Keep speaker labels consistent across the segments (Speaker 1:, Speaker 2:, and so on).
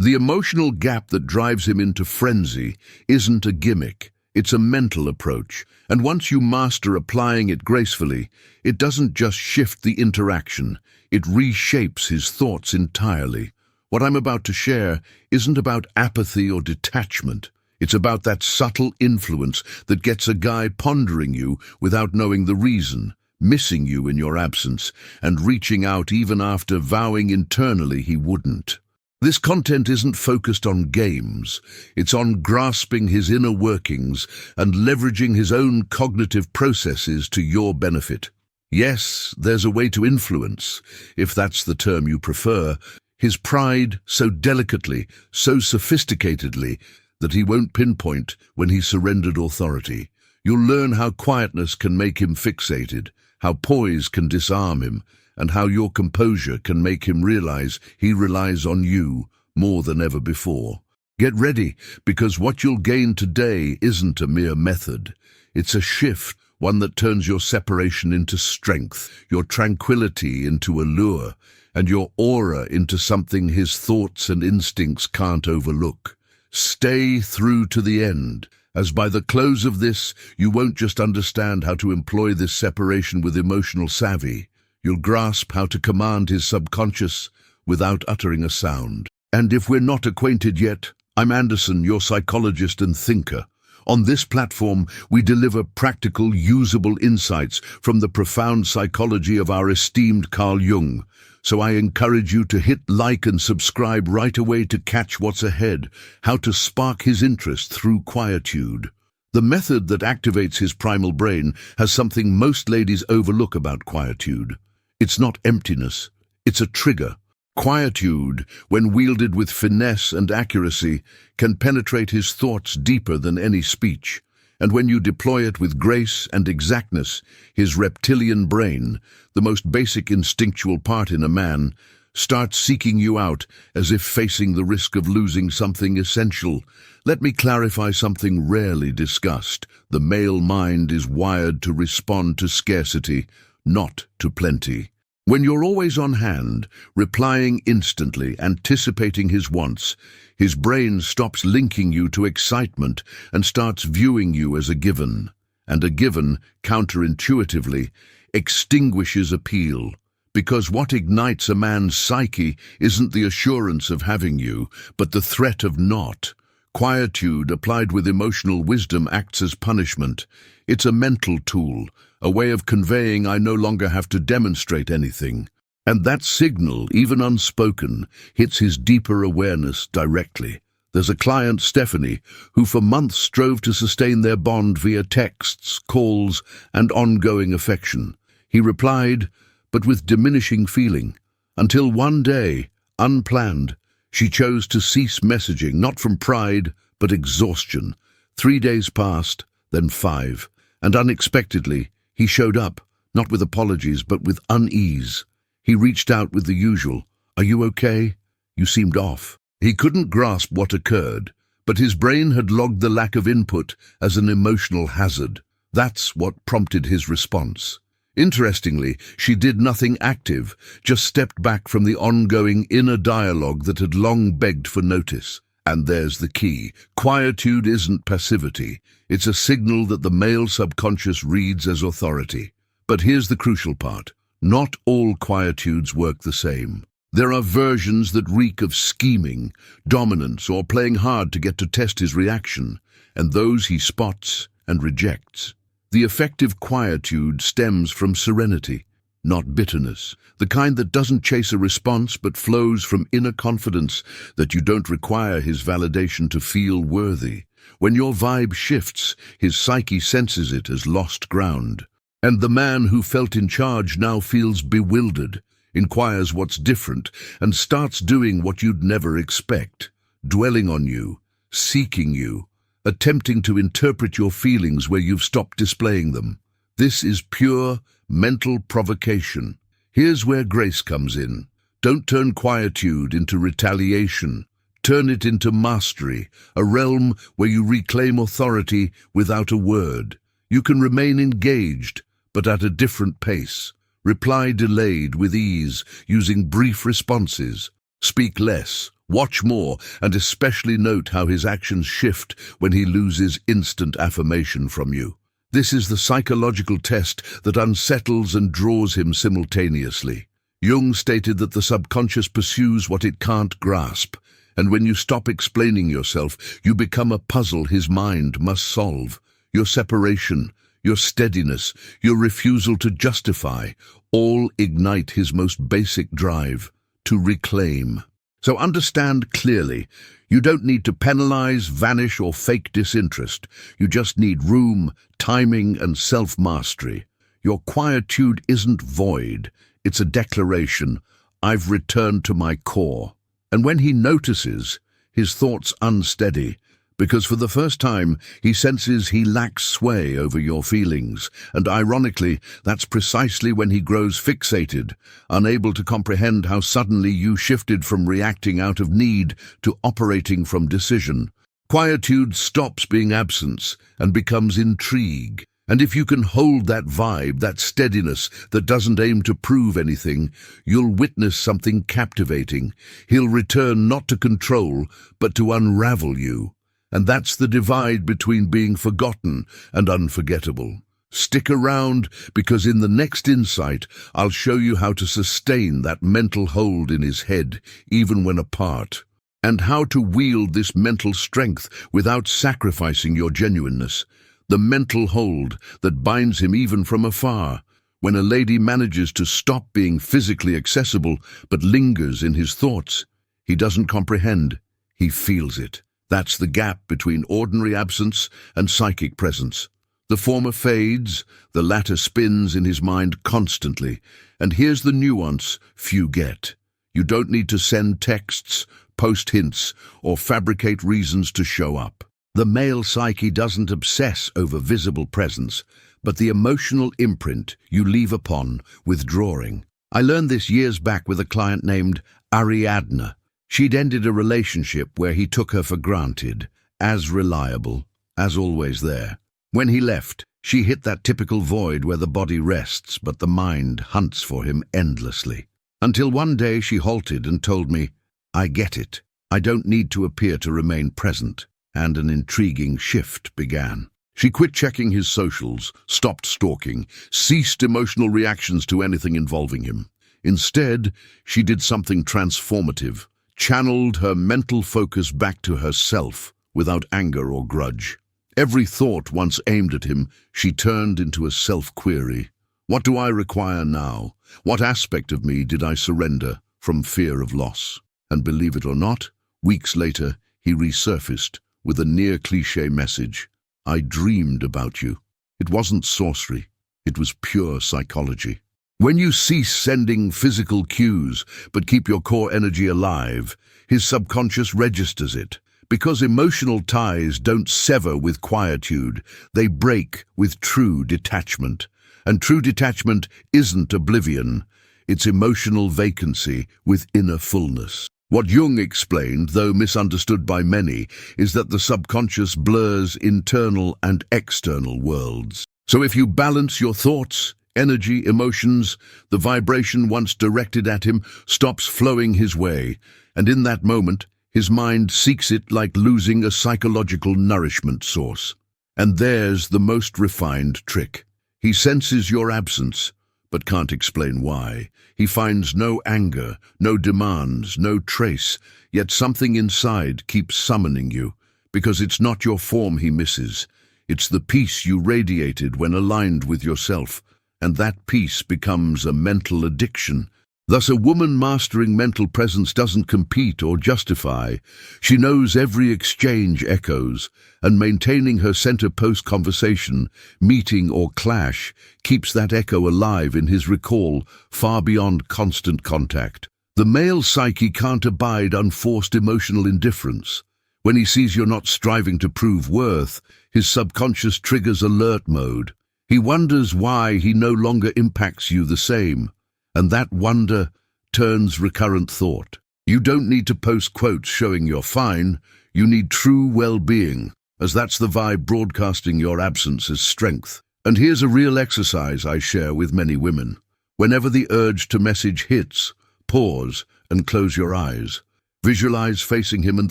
Speaker 1: The emotional gap that drives him into frenzy isn't a gimmick, it's a mental approach. And once you master applying it gracefully, it doesn't just shift the interaction, it reshapes his thoughts entirely. What I'm about to share isn't about apathy or detachment. It's about that subtle influence that gets a guy pondering you without knowing the reason, missing you in your absence, and reaching out even after vowing internally he wouldn't. This content isn't focused on games. It's on grasping his inner workings and leveraging his own cognitive processes to your benefit. Yes, there's a way to influence, if that's the term you prefer, his pride so delicately, so sophisticatedly, that he won't pinpoint when he surrendered authority. You'll learn how quietness can make him fixated, how poise can disarm him, and how your composure can make him realize he relies on you more than ever before. Get ready, because what you'll gain today isn't a mere method. It's a shift, one that turns your separation into strength, your tranquility into allure, and your aura into something his thoughts and instincts can't overlook. Stay through to the end, as by the close of this, you won't just understand how to employ this separation with emotional savvy. You'll grasp how to command his subconscious without uttering a sound. And if we're not acquainted yet, I'm Anderson, your psychologist and thinker. On this platform, we deliver practical, usable insights from the profound psychology of our esteemed Carl Jung. So I encourage you to hit like and subscribe right away to catch what's ahead, how to spark his interest through quietude. The method that activates his primal brain has something most ladies overlook about quietude. It's not emptiness, it's a trigger. Quietude, when wielded with finesse and accuracy, can penetrate his thoughts deeper than any speech. And when you deploy it with grace and exactness, his reptilian brain, the most basic instinctual part in a man, starts seeking you out as if facing the risk of losing something essential. Let me clarify something rarely discussed. The male mind is wired to respond to scarcity, not to plenty. When you're always on hand, replying instantly, anticipating his wants, his brain stops linking you to excitement and starts viewing you as a given. And a given, counterintuitively, extinguishes appeal. Because what ignites a man's psyche isn't the assurance of having you, but the threat of not. Quietude, applied with emotional wisdom, acts as punishment. It's a mental tool, a way of conveying I no longer have to demonstrate anything. And that signal, even unspoken, hits his deeper awareness directly. There's a client, Stephanie, who for months strove to sustain their bond via texts, calls, and ongoing affection. He replied, but with diminishing feeling, until one day, unplanned, she chose to cease messaging, not from pride, but exhaustion. 3 days passed, then 5, and unexpectedly, he showed up, not with apologies, but with unease. He reached out with the usual, "Are you okay? You seemed off." He couldn't grasp what occurred, but his brain had logged the lack of input as an emotional hazard. That's what prompted his response. Interestingly, she did nothing active, just stepped back from the ongoing inner dialogue that had long begged for notice. And there's the key. Quietude isn't passivity. It's a signal that the male subconscious reads as authority. But here's the crucial part. Not all quietudes work the same. There are versions that reek of scheming, dominance, or playing hard to get to test his reaction, and those he spots and rejects. The effective quietude stems from serenity, not bitterness, the kind that doesn't chase a response but flows from inner confidence that you don't require his validation to feel worthy. When your vibe shifts, his psyche senses it as lost ground. And the man who felt in charge now feels bewildered, inquires what's different, and starts doing what you'd never expect, dwelling on you, seeking you, attempting to interpret your feelings where you've stopped displaying them. This is pure mental provocation. Here's where grace comes in. Don't turn quietude into retaliation. Turn it into mastery, a realm where you reclaim authority without a word. You can remain engaged, but at a different pace. Reply delayed with ease, using brief responses. Speak less, Watch more, and especially note how his actions shift when he loses instant affirmation from you. This is the psychological test that unsettles and draws him simultaneously. Jung stated that the subconscious pursues what it can't grasp, and when you stop explaining yourself, you become a puzzle his mind must solve. Your separation, your steadiness, your refusal to justify, all ignite his most basic drive, to reclaim. So understand clearly, you don't need to penalize, vanish, or fake disinterest. You just need room, timing, and self-mastery. Your quietude isn't void. It's a declaration, I've returned to my core. And when he notices, his thoughts unsteady, because for the first time he senses he lacks sway over your feelings, and ironically, that's precisely when he grows fixated, unable to comprehend how suddenly you shifted from reacting out of need to operating from decision. Quietude stops being absence and becomes intrigue. And if you can hold that vibe, that steadiness that doesn't aim to prove anything, you'll witness something captivating. He'll return not to control, but to unravel you. And that's the divide between being forgotten and unforgettable. Stick around, because in the next insight, I'll show you how to sustain that mental hold in his head, even when apart, and how to wield this mental strength without sacrificing your genuineness. The mental hold that binds him even from afar. When a lady manages to stop being physically accessible but lingers in his thoughts, he doesn't comprehend, he feels it. That's the gap between ordinary absence and psychic presence. The former fades, the latter spins in his mind constantly. And here's the nuance few get. You don't need to send texts, post hints, or fabricate reasons to show up. The male psyche doesn't obsess over visible presence, but the emotional imprint you leave upon withdrawing. I learned this years back with a client named Ariadna. She'd ended a relationship where he took her for granted, as reliable, as always there. When he left, she hit that typical void where the body rests, but the mind hunts for him endlessly. Until one day she halted and told me, I get it. I don't need to appear to remain present. And an intriguing shift began. She quit checking his socials, stopped stalking, ceased emotional reactions to anything involving him. Instead, she did something transformative, channeled her mental focus back to herself without anger or grudge. Every thought once aimed at him, she turned into a self-query. What do I require now? What aspect of me did I surrender from fear of loss? And believe it or not, weeks later, he resurfaced with a near-cliché message. I dreamed about you. It wasn't sorcery. It was pure psychology. When you cease sending physical cues but keep your core energy alive, his subconscious registers it. Because emotional ties don't sever with quietude, they break with true detachment. And true detachment isn't oblivion. It's emotional vacancy with inner fullness. What Jung explained, though misunderstood by many, is that the subconscious blurs internal and external worlds. So if you balance your thoughts, energy, emotions, the vibration once directed at him stops flowing his way, and in that moment, his mind seeks it like losing a psychological nourishment source. And there's the most refined trick. He senses your absence, but can't explain why. He finds no anger, no demands, no trace, yet something inside keeps summoning you, because it's not your form he misses. It's the peace you radiated when aligned with yourself, and that peace becomes a mental addiction. Thus, a woman mastering mental presence doesn't compete or justify. She knows every exchange echoes, and maintaining her center post conversation, meeting or clash, keeps that echo alive in his recall, far beyond constant contact. The male psyche can't abide unforced emotional indifference. When he sees you're not striving to prove worth, his subconscious triggers alert mode. He wonders why he no longer impacts you the same. And that wonder turns recurrent thought. You don't need to post quotes showing you're fine. You need true well-being, as that's the vibe broadcasting your absence as strength. And here's a real exercise I share with many women. Whenever the urge to message hits, pause and close your eyes. Visualize facing him and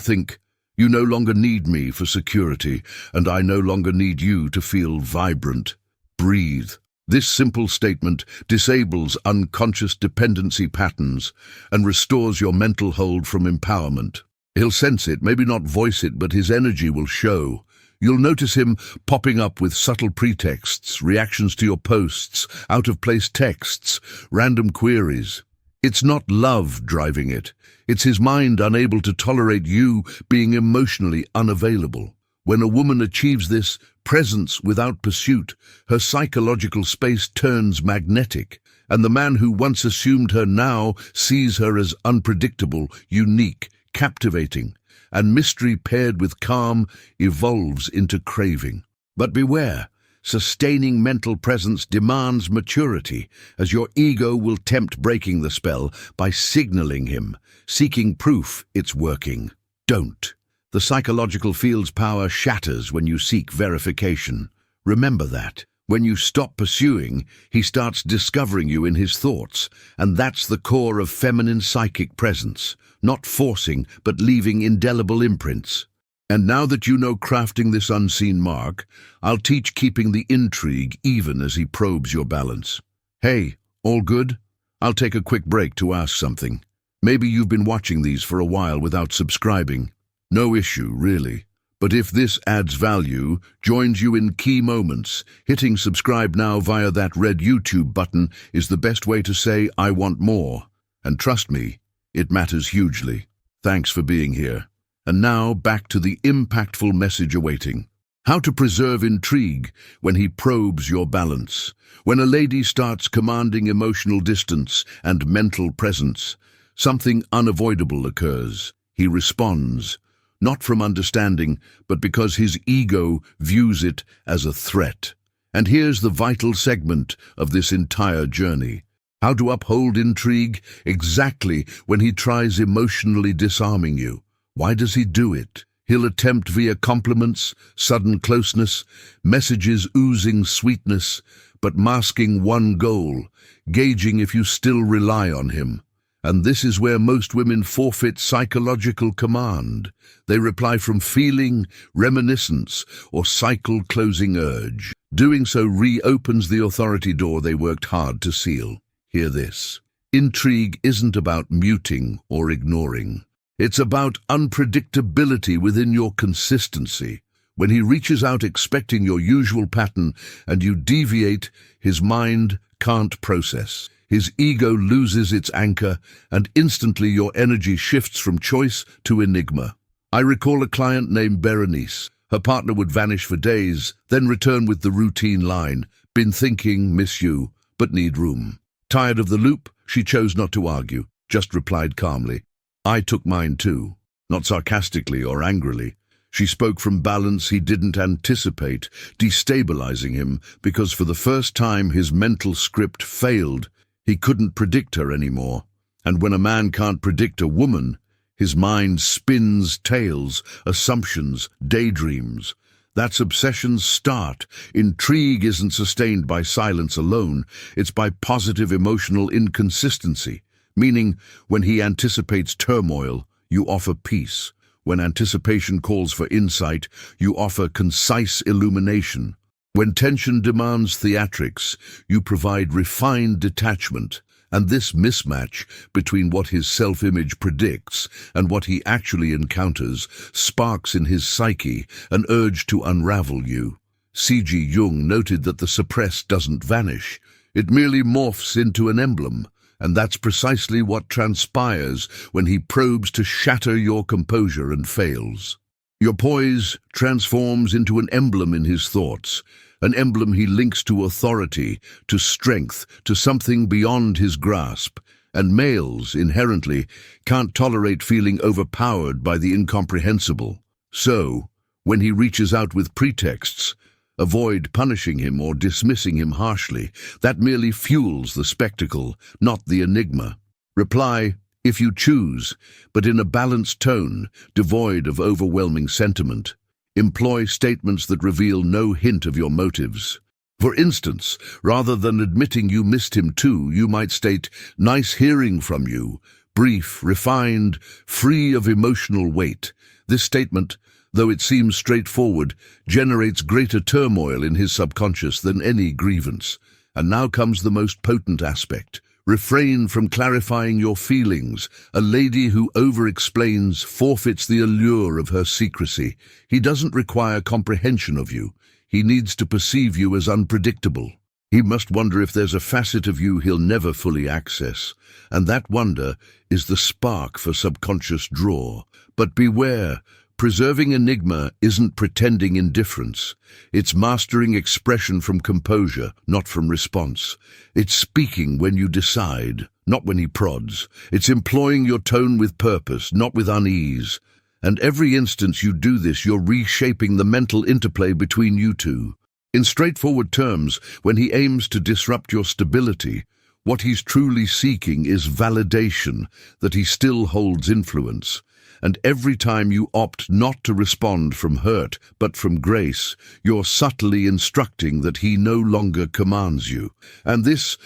Speaker 1: think, "You no longer need me for security, and I no longer need you to feel vibrant." Breathe. This simple statement disables unconscious dependency patterns and restores your mental hold from empowerment. He'll sense it, maybe not voice it, but his energy will show. You'll notice him popping up with subtle pretexts, reactions to your posts, out-of-place texts, random queries. It's not love driving it. It's his mind unable to tolerate you being emotionally unavailable. When a woman achieves this presence without pursuit, her psychological space turns magnetic, and the man who once assumed her now sees her as unpredictable, unique, captivating, and mystery paired with calm evolves into craving. But beware, sustaining mental presence demands maturity, as your ego will tempt breaking the spell by signaling him, seeking proof it's working. Don't. The psychological field's power shatters when you seek verification. Remember that. When you stop pursuing, he starts discovering you in his thoughts, and that's the core of feminine psychic presence. Not forcing, but leaving indelible imprints. And now that you know crafting this unseen mark, I'll teach keeping the intrigue even as he probes your balance. Hey, all good? I'll take a quick break to ask something. Maybe you've been watching these for a while without subscribing. No issue, really. But if this adds value, joins you in key moments, hitting subscribe now via that red YouTube button is the best way to say, "I want more." And trust me, it matters hugely. Thanks for being here. And now back to the impactful message awaiting. How to preserve intrigue when he probes your balance. When a lady starts commanding emotional distance and mental presence, something unavoidable occurs. He responds, not from understanding, but because his ego views it as a threat. And here's the vital segment of this entire journey. How to uphold intrigue exactly when he tries emotionally disarming you. Why does he do it? He'll attempt via compliments, sudden closeness, messages oozing sweetness, but masking one goal, gauging if you still rely on him. And this is where most women forfeit psychological command. They reply from feeling, reminiscence, or cycle-closing urge. Doing so reopens the authority door they worked hard to seal. Hear this. Intrigue isn't about muting or ignoring. It's about unpredictability within your consistency. When he reaches out expecting your usual pattern and you deviate, his mind can't process. His ego loses its anchor, and instantly your energy shifts from choice to enigma. I recall a client named Berenice. Her partner would vanish for days, then return with the routine line, "Been thinking, miss you, but need room." Tired of the loop, she chose not to argue, just replied calmly, "I took mine too," not sarcastically or angrily. She spoke from balance he didn't anticipate, destabilizing him because for the first time his mental script failed. He couldn't predict her anymore. And when a man can't predict a woman, his mind spins tales, assumptions, daydreams. That's obsession's start. Intrigue isn't sustained by silence alone. It's by positive emotional inconsistency, meaning when he anticipates turmoil, you offer peace. When anticipation calls for insight, you offer concise illumination. When tension demands theatrics, you provide refined detachment, and this mismatch between what his self-image predicts and what he actually encounters sparks in his psyche an urge to unravel you. C.G. Jung noted that the suppressed doesn't vanish, it merely morphs into an emblem, and that's precisely what transpires when he probes to shatter your composure and fails. Your poise transforms into an emblem in his thoughts, an emblem he links to authority, to strength, to something beyond his grasp. And males, inherently, can't tolerate feeling overpowered by the incomprehensible. So, when he reaches out with pretexts, avoid punishing him or dismissing him harshly. That merely fuels the spectacle, not the enigma. Reply, if you choose, but in a balanced tone, devoid of overwhelming sentiment. Employ statements that reveal no hint of your motives. For instance, rather than admitting you missed him too, you might state, "Nice hearing from you. brief, refined, free of emotional weight. This statement, though it seems straightforward, generates greater turmoil in his subconscious than any grievance. And now comes the most potent aspect. Refrain from clarifying your feelings. A lady who over-explains forfeits the allure of her secrecy. He doesn't require comprehension of you. He needs to perceive you as unpredictable. He must wonder if there's a facet of you he'll never fully access. And that wonder is the spark for subconscious draw. But beware, preserving enigma isn't pretending indifference. It's mastering expression from composure, not from response. It's speaking when you decide, not when he prods. It's employing your tone with purpose, not with unease. And every instance you do this, you're reshaping the mental interplay between you two. In straightforward terms, when he aims to disrupt your stability, what he's truly seeking is validation that he still holds influence. And every time you opt not to respond from hurt, but from grace, you're subtly instructing that he no longer commands you. And this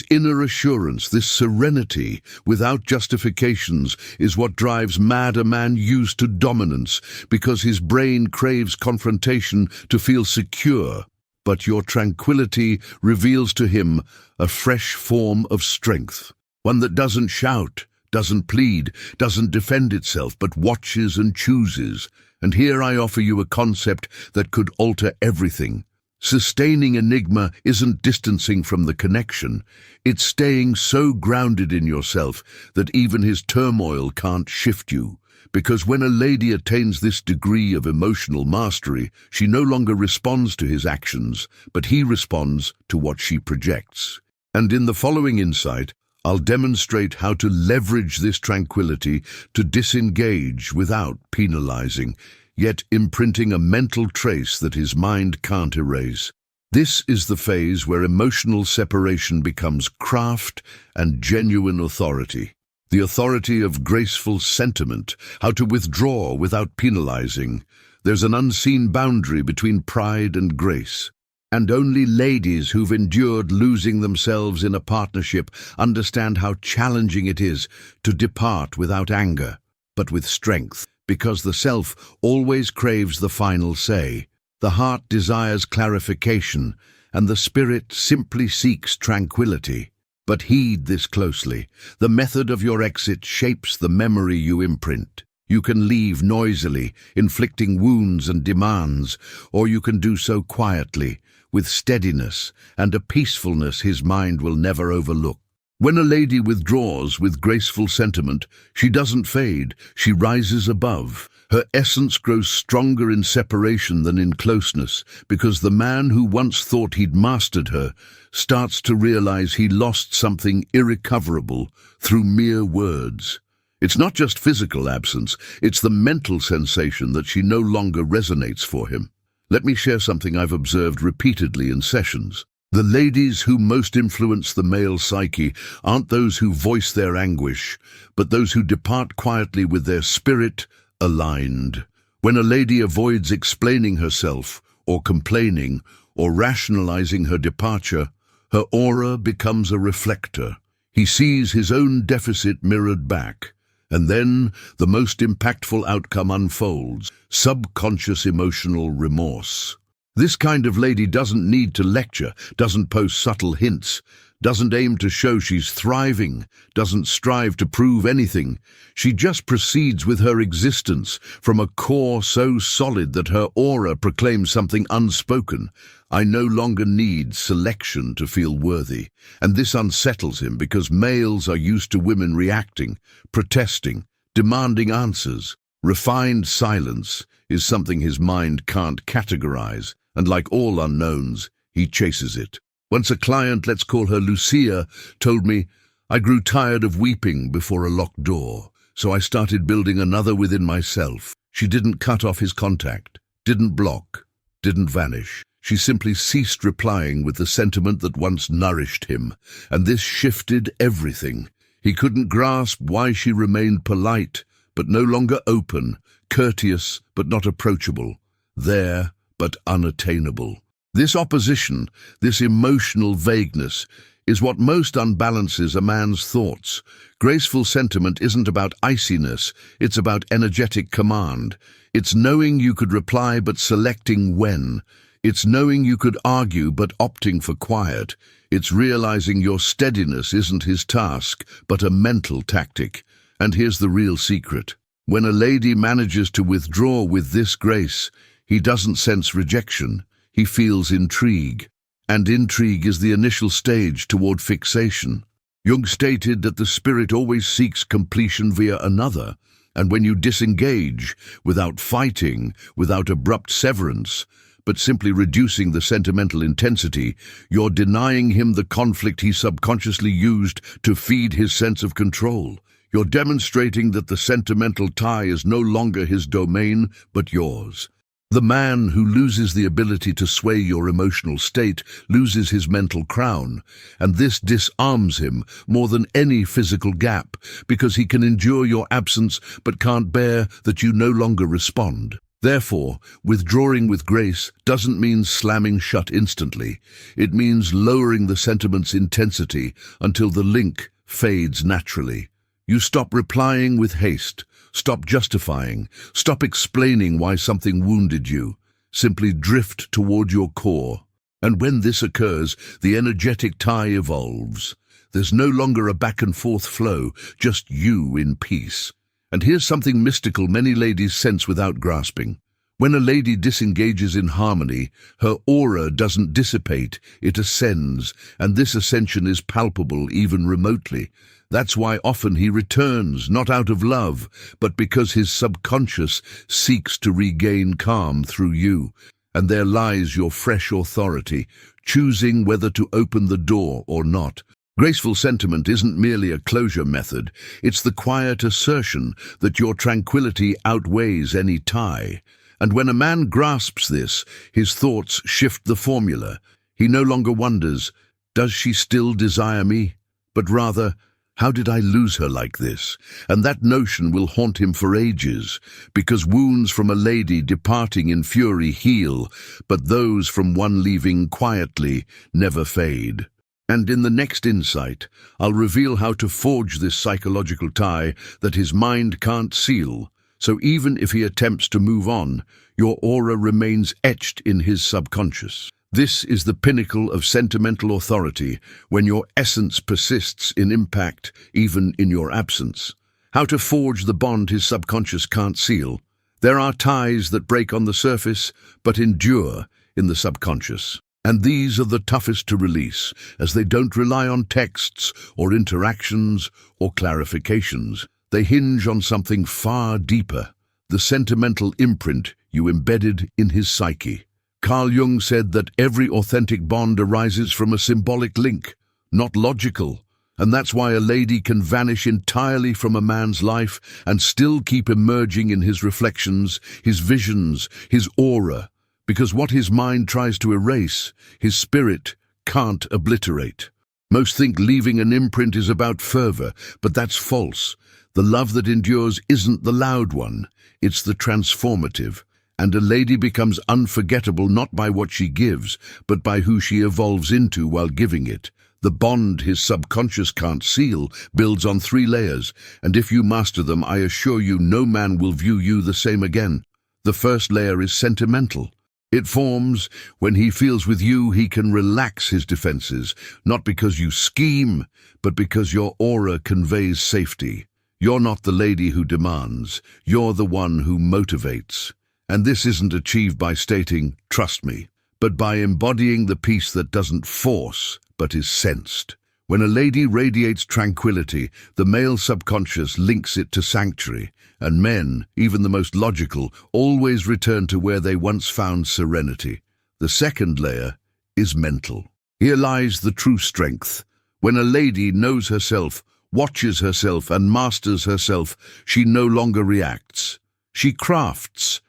Speaker 1: inner assurance, this serenity, without justifications, is what drives mad a man used to dominance, because his brain craves confrontation to feel secure. But your tranquility reveals to him a fresh form of strength, one that doesn't shout, doesn't plead, doesn't defend itself, but watches and chooses. And here I offer you a concept that could alter everything. Sustaining enigma isn't distancing from the connection. It's staying so grounded in yourself that even his turmoil can't shift you. Because when a lady attains this degree of emotional mastery, she no longer responds to his actions, but he responds to what she projects. And in the following insight, I'll demonstrate how to leverage this tranquility to disengage without penalizing, yet imprinting a mental trace that his mind can't erase. This is the phase where emotional separation becomes craft and genuine authority. The authority of graceful sentiment, how to withdraw without penalizing. There's an unseen boundary between pride and grace. And only ladies who've endured losing themselves in a partnership understand how challenging it is to depart without anger, but with strength, because the self always craves the final say. The heart desires clarification, and the spirit simply seeks tranquility. But heed this closely. The method of your exit shapes the memory you imprint. You can leave noisily, inflicting wounds and demands, or you can do so quietly, with steadiness and a peacefulness his mind will never overlook. When a lady withdraws with graceful sentiment, she doesn't fade, she rises above. Her essence grows stronger in separation than in closeness, because the man who once thought he'd mastered her starts to realize he lost something irrecoverable through mere words. It's not just physical absence, it's the mental sensation that she no longer resonates for him. Let me share something I've observed repeatedly in sessions. The ladies who most influence the male psyche aren't those who voice their anguish, but those who depart quietly with their spirit aligned. When a lady avoids explaining herself, or complaining, or rationalizing her departure, her aura becomes a reflector. He sees his own deficit mirrored back, and then the most impactful outcome unfolds: subconscious emotional remorse. This kind of lady doesn't need to lecture, doesn't post subtle hints, doesn't aim to show she's thriving, doesn't strive to prove anything. She just proceeds with her existence from a core so solid that her aura proclaims something unspoken. I no longer need selection to feel worthy. And this unsettles him because males are used to women reacting, protesting, demanding answers. Refined silence is something his mind can't categorize, and like all unknowns, he chases it. Once a client, let's call her Lucia, told me, I grew tired of weeping before a locked door, so I started building another within myself. She didn't cut off his contact, didn't block, didn't vanish. She simply ceased replying with the sentiment that once nourished him, and this shifted everything. He couldn't grasp why she remained polite, but no longer open, courteous, but not approachable, there, but unattainable. This opposition, this emotional vagueness, is what most unbalances a man's thoughts. Graceful sentiment isn't about iciness, it's about energetic command. It's knowing you could reply but selecting when. It's knowing you could argue but opting for quiet. It's realizing your steadiness isn't his task, but a mental tactic. And here's the real secret. When a lady manages to withdraw with this grace, he doesn't sense rejection, he feels intrigue. And intrigue is the initial stage toward fixation. Jung stated that the spirit always seeks completion via another, and when you disengage, without fighting, without abrupt severance, but simply reducing the sentimental intensity, you're denying him the conflict he subconsciously used to feed his sense of control. You're demonstrating that the sentimental tie is no longer his domain, but yours. The man who loses the ability to sway your emotional state loses his mental crown, and this disarms him more than any physical gap, because he can endure your absence but can't bear that you no longer respond. Therefore, withdrawing with grace doesn't mean slamming shut instantly. It means lowering the sentiment's intensity until the link fades naturally. You stop replying with haste. Stop justifying. Stop explaining why something wounded you. Simply drift toward your core. And when this occurs, the energetic tie evolves. There's no longer a back and forth flow, just you in peace. And here's something mystical many ladies sense without grasping. When a lady disengages in harmony, her aura doesn't dissipate, it ascends, and this ascension is palpable even remotely. That's why often he returns, not out of love, but because his subconscious seeks to regain calm through you. And there lies your fresh authority, choosing whether to open the door or not. Graceful sentiment isn't merely a closure method, it's the quiet assertion that your tranquility outweighs any tie. And when a man grasps this, his thoughts shift the formula. He no longer wonders, does she still desire me? But rather, how did I lose her like this? And that notion will haunt him for ages, because wounds from a lady departing in fury heal, but those from one leaving quietly never fade. And in the next insight, I'll reveal how to forge this psychological tie that his mind can't seal. So even if he attempts to move on, your aura remains etched in his subconscious. This is the pinnacle of sentimental authority, when your essence persists in impact even in your absence. How to forge the bond his subconscious can't seal. There are ties that break on the surface, but endure in the subconscious. And these are the toughest to release, as they don't rely on texts or interactions or clarifications. They hinge on something far deeper, the sentimental imprint you embedded in his psyche. Carl Jung said that every authentic bond arises from a symbolic link, not logical, and that's why a lady can vanish entirely from a man's life and still keep emerging in his reflections, his visions, his aura, because what his mind tries to erase, his spirit can't obliterate. Most think leaving an imprint is about fervor, but that's false. The love that endures isn't the loud one, it's the transformative. And a lady becomes unforgettable not by what she gives, but by who she evolves into while giving it. The bond his subconscious can't seal builds on 3 layers, and if you master them, I assure you no man will view you the same again. The first layer is sentimental. It forms when he feels with you he can relax his defenses, not because you scheme, but because your aura conveys safety. You're not the lady who demands, you're the one who motivates. And this isn't achieved by stating, trust me, but by embodying the peace that doesn't force, but is sensed. When a lady radiates tranquility, the male subconscious links it to sanctuary, and men, even the most logical, always return to where they once found serenity. The second layer is mental. Here lies the true strength. When a lady knows herself, watches herself, and masters herself, she no longer reacts. She crafts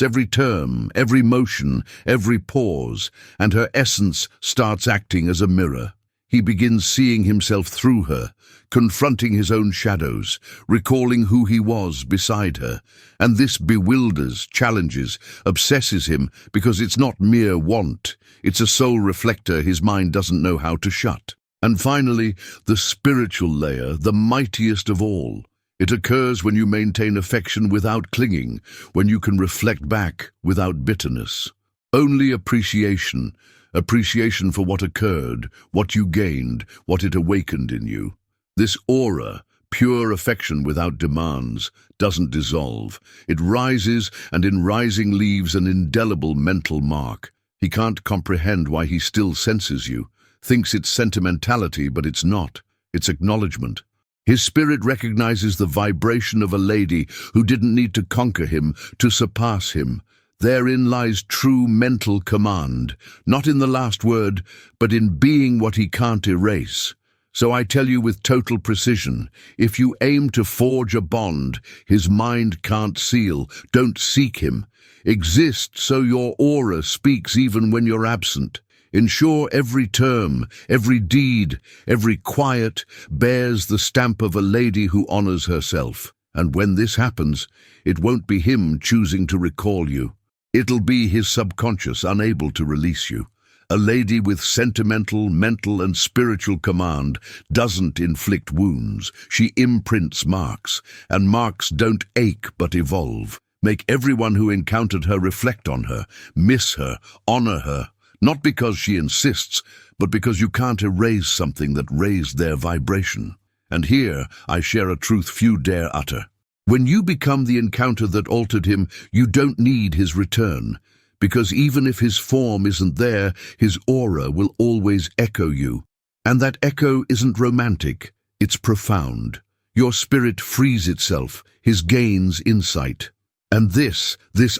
Speaker 1: every term, every motion, every pause, and her essence starts acting as a mirror. He begins seeing himself through her, confronting his own shadows, recalling who he was beside her. And this bewilders, challenges, obsesses him because it's not mere want. It's a soul reflector his mind doesn't know how to shut. And finally, the spiritual layer, the mightiest of all. It occurs when you maintain affection without clinging, when you can reflect back without bitterness. Only appreciation for what occurred, what you gained, what it awakened in you. This aura, pure affection without demands, doesn't dissolve. It rises, and in rising leaves an indelible mental mark. He can't comprehend why he still senses you, thinks it's sentimentality, but it's not. It's acknowledgement. His spirit recognizes the vibration of a lady who didn't need to conquer him, to surpass him. Therein lies true mental command, not in the last word, but in being what he can't erase. So I tell you with total precision, if you aim to forge a bond his mind can't seal, don't seek him. Exist so your aura speaks even when you're absent. Ensure every term, every deed, every quiet bears the stamp of a lady who honors herself. And when this happens, it won't be him choosing to recall you. It'll be his subconscious unable to release you. A lady with sentimental, mental, and spiritual command doesn't inflict wounds. She imprints marks, and marks don't ache but evolve. Make everyone who encountered her reflect on her, miss her, honor her. Not because she insists, but because you can't erase something that raised their vibration. And here I share a truth few dare utter. When you become the encounter that altered him, you don't need his return. Because even if his form isn't there, his aura will always echo you. And that echo isn't romantic, it's profound. Your spirit frees itself, his gains insight. And this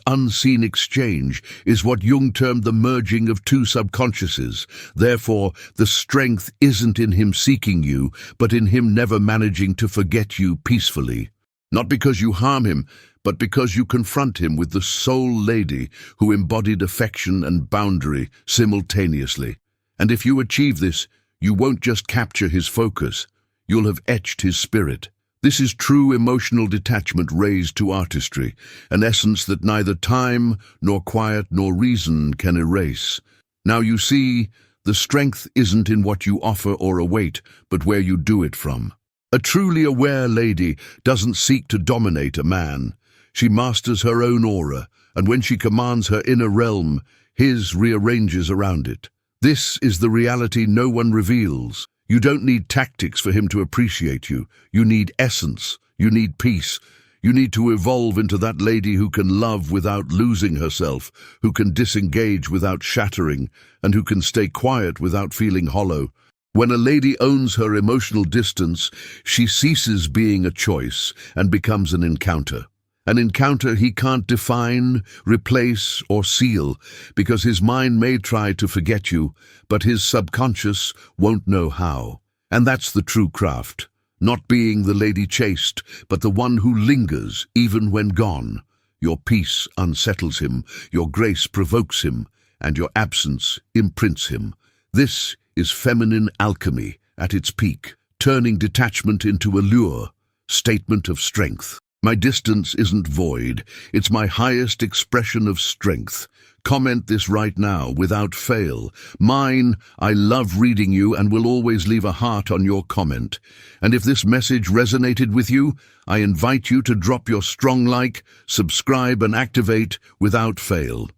Speaker 1: unseen exchange is what Jung termed the merging of two subconsciouses. Therefore, the strength isn't in him seeking you, but in him never managing to forget you peacefully. Not because you harm him, but because you confront him with the sole lady who embodied affection and boundary simultaneously. And if you achieve this, you won't just capture his focus, you'll have etched his spirit. This is true emotional detachment raised to artistry, an essence that neither time, nor quiet, nor reason can erase. Now you see, the strength isn't in what you offer or await, but where you do it from. A truly aware lady doesn't seek to dominate a man. She masters her own aura, and when she commands her inner realm, his rearranges around it. This is the reality no one reveals. You don't need tactics for him to appreciate you. You need essence. You need peace. You need to evolve into that lady who can love without losing herself, who can disengage without shattering, and who can stay quiet without feeling hollow. When a lady owns her emotional distance, she ceases being a choice and becomes an encounter. An encounter he can't define, replace, or seal, because his mind may try to forget you, but his subconscious won't know how. And that's the true craft, not being the lady chased, but the one who lingers even when gone. Your peace unsettles him, your grace provokes him, and your absence imprints him. This is feminine alchemy at its peak, turning detachment into allure, statement of strength. My distance isn't void, it's my highest expression of strength. Comment this right now, without fail. Mine, I love reading you and will always leave a heart on your comment. And if this message resonated with you, I invite you to drop your strong like, subscribe and activate without fail.